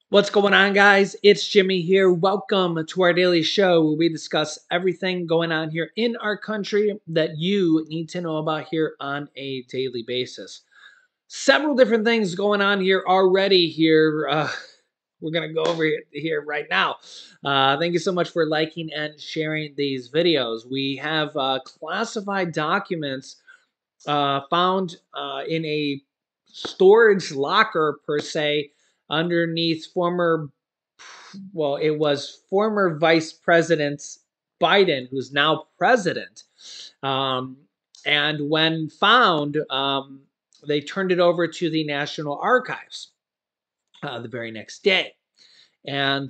What's going on, guys? It's Jimmy here. Welcome to our daily show where we discuss everything going on here in our country that you need to know about here on a daily basis. Several different things going on here already here. We're going to go over here right now. Thank you so much for liking and sharing these videos. We have classified documents found in a storage locker, per se, underneath it was former Vice President Biden, who's now president. Um, and when found, they turned it over to the National Archives the very next day. And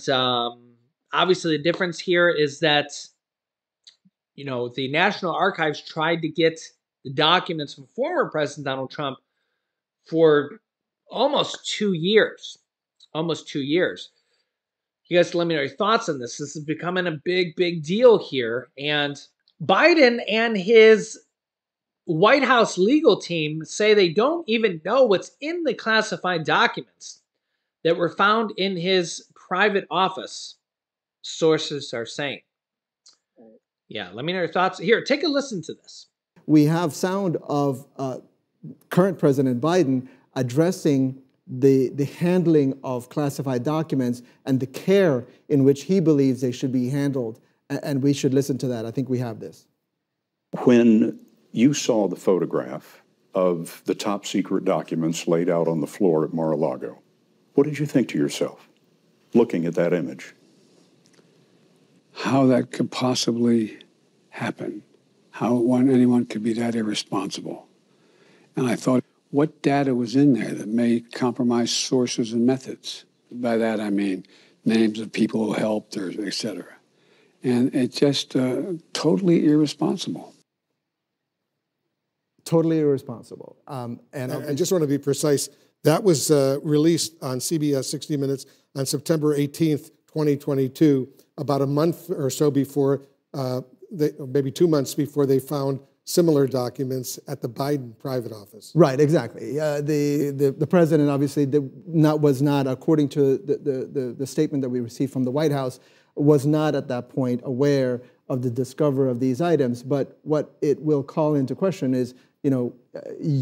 obviously, the difference here is that, the National Archives tried to get the documents from former President Donald Trump for almost 2 years. Almost 2 years. You guys let me know your thoughts on this. This is becoming a big, big deal here. And Biden and his White House legal team say they don't even know what's in the classified documents that were found in his private office, sources are saying. Yeah, let me know your thoughts. Here, take a listen to this. We have sound of current President Biden addressing the handling of classified documents and the care in which he believes they should be handled. And we should listen to that. I think we have this. When you saw the photograph of the top secret documents laid out on the floor at Mar-a-Lago, what did you think to yourself, looking at that image? How that could possibly happen, how anyone could be that irresponsible. And I thought, what data was in there that may compromise sources and methods? By that I mean names of people who helped, or et cetera. And it's just totally irresponsible. Totally irresponsible. And I just want to be precise. That was released on CBS 60 Minutes on September 18th, 2022, about a month or so before, maybe 2 months before they found similar documents at the Biden private office. Right, exactly. The president obviously was not, according to the statement that we received from the White House, was not at that point aware of the discovery of these items. But what it will call into question is,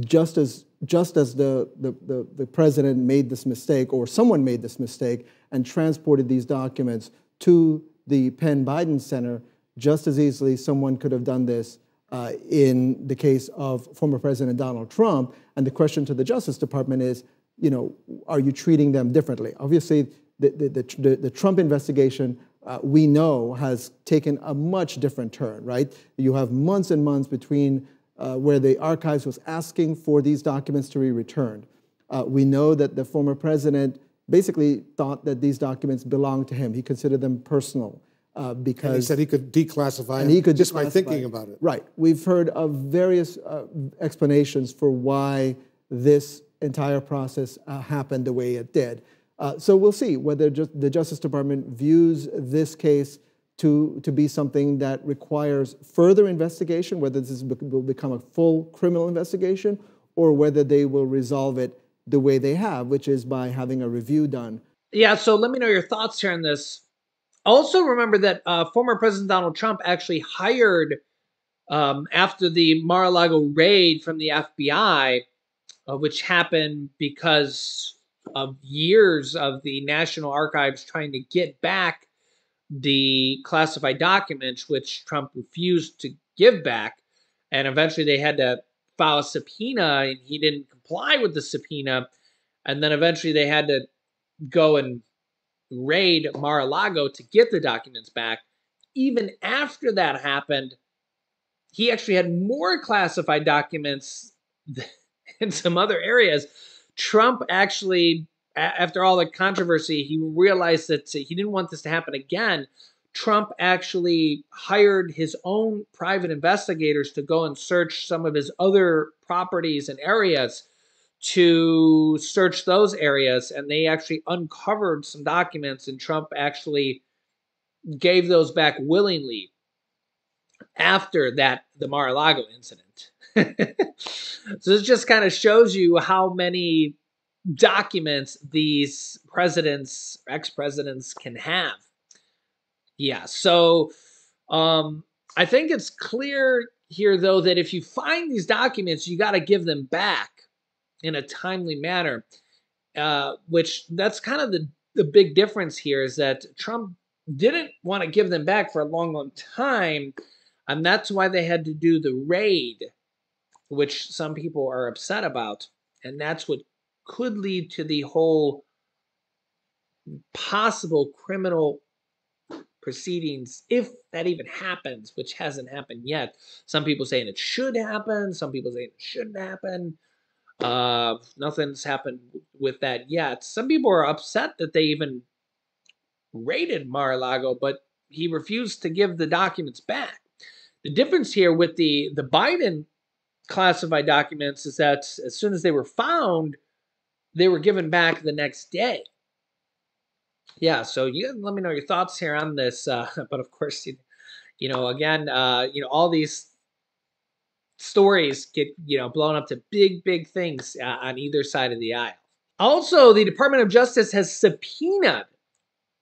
just as the president made this mistake, or someone made this mistake and transported these documents to the Penn Biden Center, just as easily someone could have done this in the case of former President Donald Trump. And the question to the Justice Department is, are you treating them differently? Obviously, the Trump investigation, we know, has taken a much different turn, right? You have months and months between where the archives was asking for these documents to be returned. We know that the former president basically thought that these documents belonged to him. He considered them personal. Because and he said he could declassify them just by thinking about it. Right. We've heard of various explanations for why this entire process happened the way it did. So we'll see whether the Justice Department views this case to be something that requires further investigation, whether this will become a full criminal investigation, or whether they will resolve it the way they have, which is by having a review done. Yeah, so let me know your thoughts here on this. Also, remember that former President Donald Trump actually hired, after the Mar-a-Lago raid from the FBI, which happened because of years of the National Archives trying to get back the classified documents, which Trump refused to give back. And eventually they had to file a subpoena, and he didn't comply with the subpoena. And then eventually they had to go and raid Mar-a-Lago to get the documents back. Even after that happened, he actually had more classified documents in some other areas. Trump actually, after all the controversy, he realized that he didn't want this to happen again. Trump actually hired his own private investigators to go and search some of his other properties and areas, to search those areas, and they actually uncovered some documents, and Trump actually gave those back willingly after the Mar-a-Lago incident. So this just kind of shows you how many documents these presidents, ex-presidents can have. Yeah, so I think it's clear here, though, that if you find these documents, you got to give them back in a timely manner, which that's kind of the big difference here is that Trump didn't want to give them back for a long, long time, and that's why they had to do the raid, which some people are upset about, and that's what could lead to the whole possible criminal proceedings, if that even happens, which hasn't happened yet. Some people saying it should happen. Some people saying it shouldn't happen. Nothing's happened with that yet. Some people are upset that they even raided Mar-a-Lago, but he refused to give the documents back. The difference here with the Biden classified documents is that as soon as they were found, they were given back the next day. Yeah, so you let me know your thoughts here on this. But of course, again, all these stories get, blown up to big, big things on either side of the aisle. Also, the Department of Justice has subpoenaed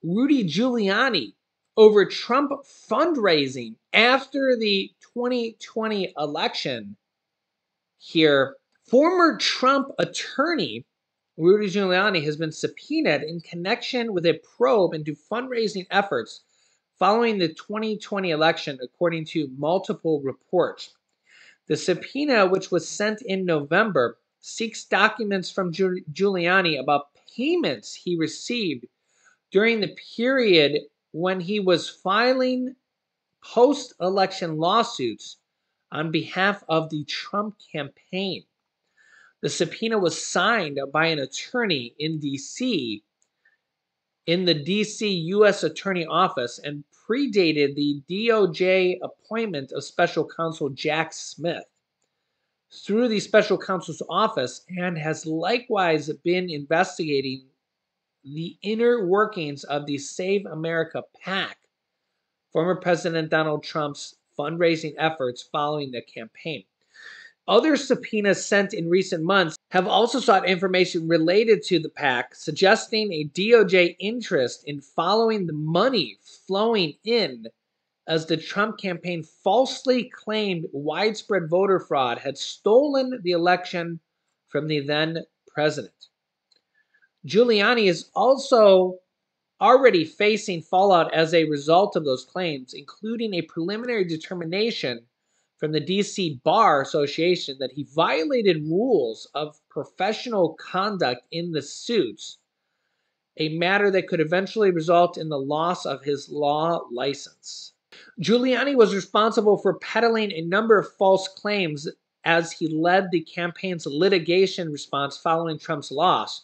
Rudy Giuliani over Trump fundraising after the 2020 election here. Former Trump attorney Rudy Giuliani has been subpoenaed in connection with a probe into fundraising efforts following the 2020 election, according to multiple reports. The subpoena, which was sent in November, seeks documents from Giuliani about payments he received during the period when he was filing post-election lawsuits on behalf of the Trump campaign. The subpoena was signed by an attorney in D.C., in the D.C. U.S. Attorney Office, and predated the DOJ appointment of Special Counsel Jack Smith through the Special Counsel's office, and has likewise been investigating the inner workings of the Save America PAC, former President Donald Trump's fundraising efforts following the campaign. Other subpoenas sent in recent months have also sought information related to the PAC, suggesting a DOJ interest in following the money flowing in as the Trump campaign falsely claimed widespread voter fraud had stolen the election from the then president. Giuliani is also already facing fallout as a result of those claims, including a preliminary determination from the D.C. Bar Association that he violated rules of professional conduct in the suits, a matter that could eventually result in the loss of his law license. Giuliani was responsible for peddling a number of false claims as he led the campaign's litigation response following Trump's loss,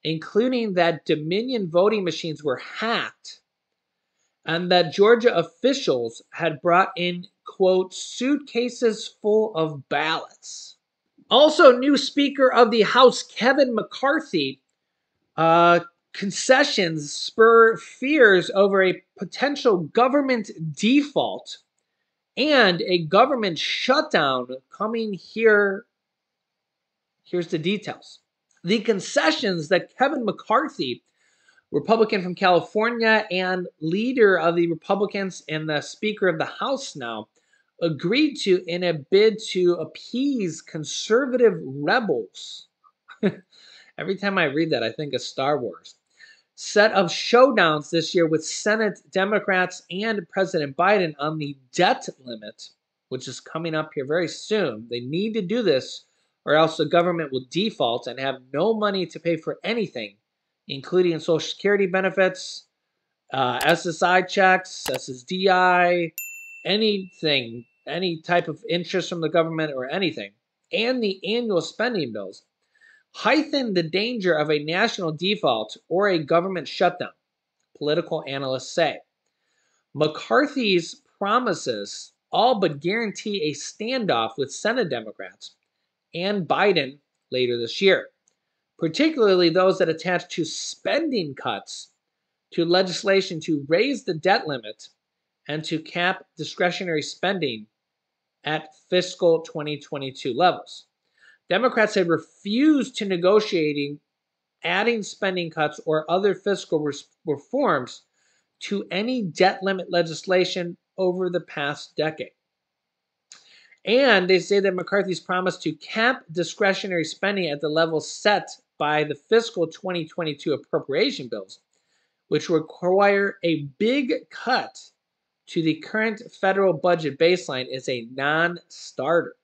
including that Dominion voting machines were hacked and that Georgia officials had brought in, quote, suitcases full of ballots. Also, new Speaker of the House Kevin McCarthy, concessions spur fears over a potential government default and a government shutdown coming here. Here's the details. The concessions that Kevin McCarthy, Republican from California and leader of the Republicans and the Speaker of the House now, agreed to in a bid to appease conservative rebels. Every time I read that, I think of Star Wars. Set of showdowns this year with Senate Democrats and President Biden on the debt limit, which is coming up here very soon. They need to do this or else the government will default and have no money to pay for anything, including Social Security benefits, SSI checks, SSDI, anything, any type of interest from the government or anything, and the annual spending bills, heighten the danger of a national default or a government shutdown, political analysts say. McCarthy's promises all but guarantee a standoff with Senate Democrats and Biden later this year, particularly those that attach to spending cuts to legislation to raise the debt limit and to cap discretionary spending at fiscal 2022 levels. Democrats had refused to negotiate adding spending cuts or other fiscal reforms to any debt limit legislation over the past decade. And they say that McCarthy's promise to cap discretionary spending at the level set by the fiscal 2022 appropriation bills, which require a big cut to the current federal budget baseline, is a non-starter.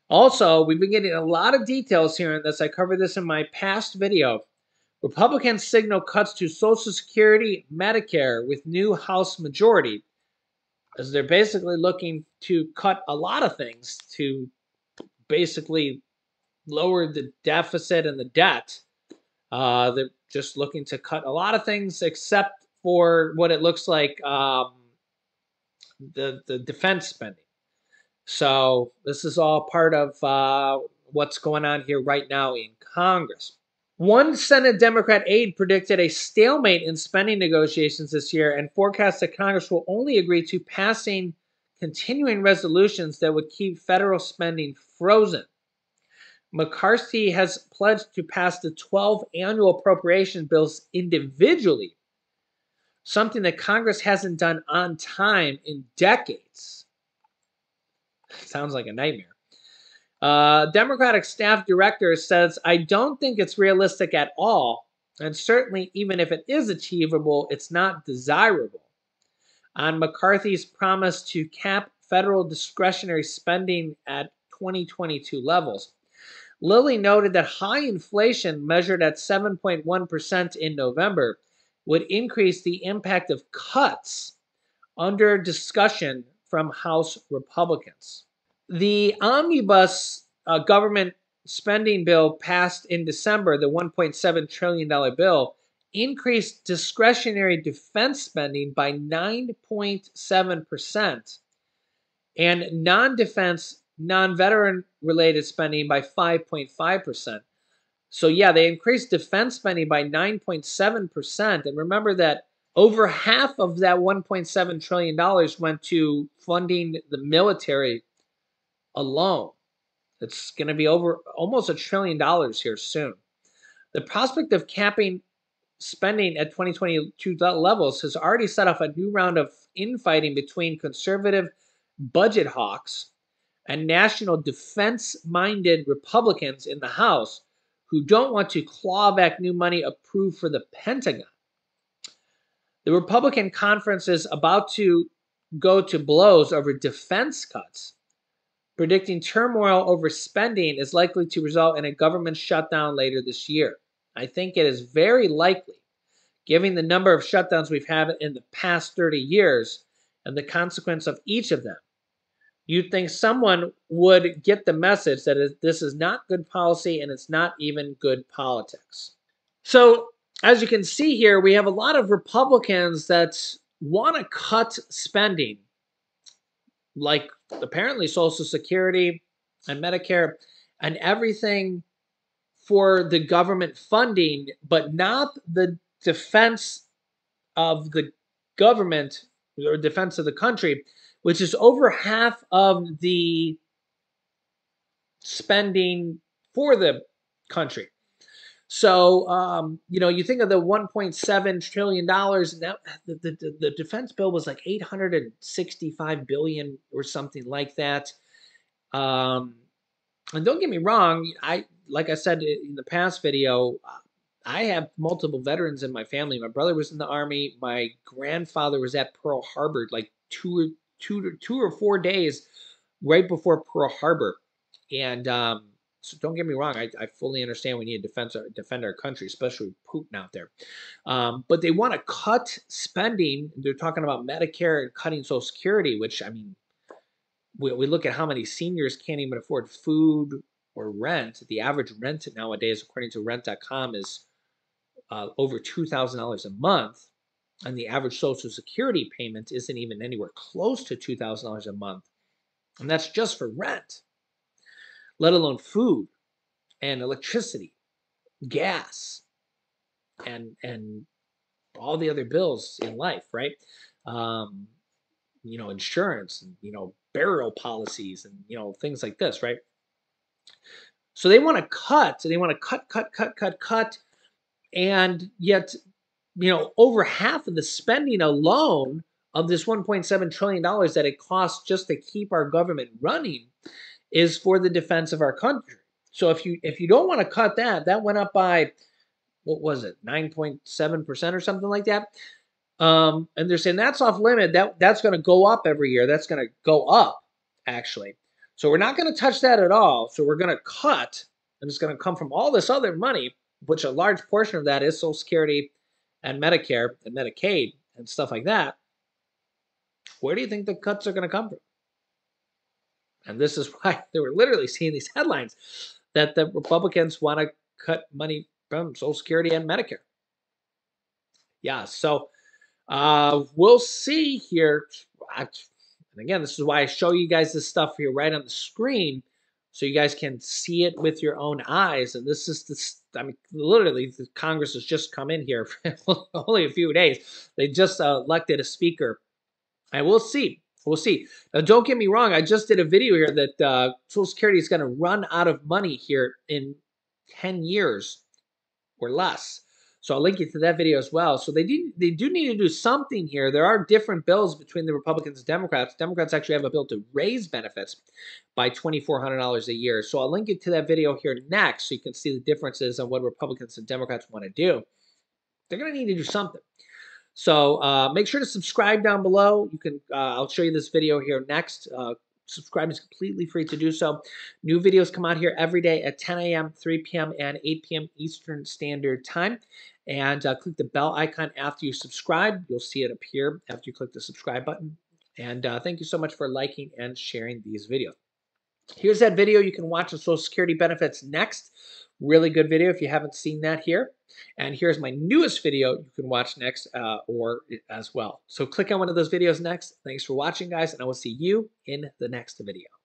Also, we've been getting a lot of details here on this. I covered this in my past video. Republicans signal cuts to Social Security, Medicare with new House majority, as they're basically looking to cut a lot of things to basically lower the deficit and the debt. They're just looking to cut a lot of things except for what it looks like the defense spending. So this is all part of what's going on here right now in Congress. One Senate Democrat aide predicted a stalemate in spending negotiations this year and forecast that Congress will only agree to passing continuing resolutions that would keep federal spending frozen. McCarthy has pledged to pass the 12 annual appropriation bills individually, something that Congress hasn't done on time in decades. Sounds like a nightmare. Democratic staff director says, I don't think it's realistic at all, and certainly even if it is achievable, it's not desirable. On McCarthy's promise to cap federal discretionary spending at 2022 levels, Lilly noted that high inflation measured at 7.1% in November would increase the impact of cuts under discussion from House Republicans. The omnibus government spending bill passed in December, the $1.7 trillion bill, increased discretionary defense spending by 9.7% and non-defense, non-veteran related spending by 5.5%. So yeah, they increased defense spending by 9.7%. And remember that over half of that $1.7 trillion went to funding the military alone. It's going to be over almost $1 trillion here soon. The prospect of capping spending at 2022 levels has already set off a new round of infighting between conservative budget hawks and national defense-minded Republicans in the House who don't want to claw back new money approved for the Pentagon. The Republican conference is about to go to blows over defense cuts, predicting turmoil over spending is likely to result in a government shutdown later this year. I think it is very likely, given the number of shutdowns we've had in the past 30 years and the consequence of each of them. You'd think someone would get the message that this is not good policy and it's not even good politics. So, as you can see here, we have a lot of Republicans that want to cut spending, like apparently Social Security and Medicare and everything for the government funding, but not the defense of the government or defense of the country, which is over half of the spending for the country. So, you think of the $1.7 trillion, that the defense bill was like $865 billion or something like that. And don't get me wrong, like I said in the past video, I have multiple veterans in my family. My brother was in the Army. My grandfather was at Pearl Harbor like two or 4 days right before Pearl Harbor. And so don't get me wrong, I fully understand we need to defend our country, especially with Putin out there. But they want to cut spending. They're talking about Medicare and cutting Social Security, which, I mean, we look at how many seniors can't even afford food or rent. The average rent nowadays, according to rent.com, is over $2,000 a month. And the average Social Security payment isn't even anywhere close to $2,000 a month. And that's just for rent, let alone food and electricity, gas, and all the other bills in life, right? Insurance and, burial policies and, things like this, right? So they want to cut. So they want to cut And yet, over half of the spending alone of this $1.7 trillion that it costs just to keep our government running is for the defense of our country. So if you don't want to cut that went up by, what was it, 9.7% or something like that. And they're saying that's off limit. That's going to go up every year. That's going to go up, actually. So we're not going to touch that at all. So we're going to cut, and it's going to come from all this other money, which a large portion of that is Social Security and Medicare and Medicaid and stuff like that. Where do you think the cuts are going to come from? And this is why they were literally seeing these headlines that the Republicans want to cut money from Social Security and Medicare. Yeah, so we'll see here. And again, this is why I show you guys this stuff here right on the screen, so you guys can see it with your own eyes. And this is this. I mean, literally, the Congress has just come in here for only a few days. They just elected a speaker, and we'll see. We'll see. Now, don't get me wrong. I just did a video here that Social Security is going to run out of money here in 10 years or less. So I'll link you to that video as well. So they do need to do something here. There are different bills between the Republicans and Democrats. Democrats actually have a bill to raise benefits by $2,400 a year. So I'll link you to that video here next so you can see the differences on what Republicans and Democrats want to do. They're going to need to do something. So make sure to subscribe down below. You can. I'll show you this video here next. Subscribe is completely free to do so. New videos come out here every day at 10 a.m., 3 p.m., and 8 p.m. Eastern Standard Time. And click the bell icon after you subscribe. You'll see it appear after you click the subscribe button. And thank you so much for liking and sharing these videos. Here's that video you can watch on Social Security benefits next. Really good video if you haven't seen that here. And here's my newest video you can watch next or as well. So click on one of those videos next. Thanks for watching, guys, and I will see you in the next video.